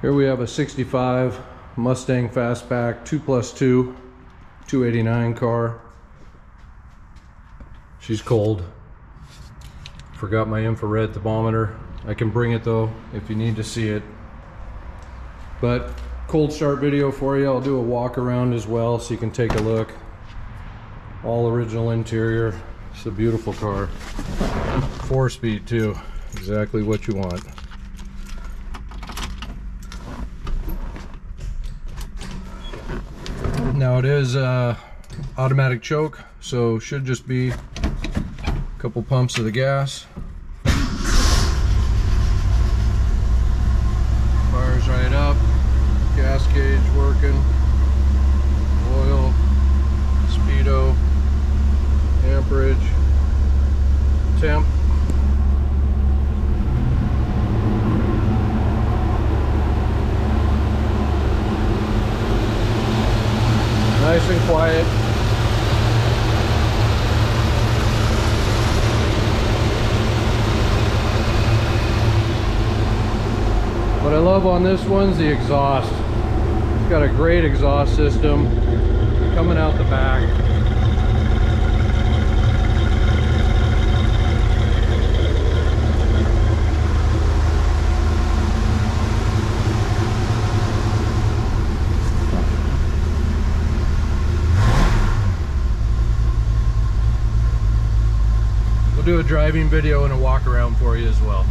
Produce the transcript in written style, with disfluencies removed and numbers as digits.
Here we have a 65 Mustang Fastback 2+2 289 car. She's cold. Forgot my infrared thermometer. I can bring it though if you need to see it. But cold start video for you. I'll do a walk around as well so you can take a look. All original interior. It's a beautiful car. 4-speed too. Exactly what you want. Now it is automatic choke, so should just be a couple pumps of the gas. Fires right up. Gas gauge working. Oil, speedo, amperage, temp. Nice and quiet. What I love on this one's the exhaust. It's got a great exhaust system coming out the back. We'll do a driving video and a walk around for you as well.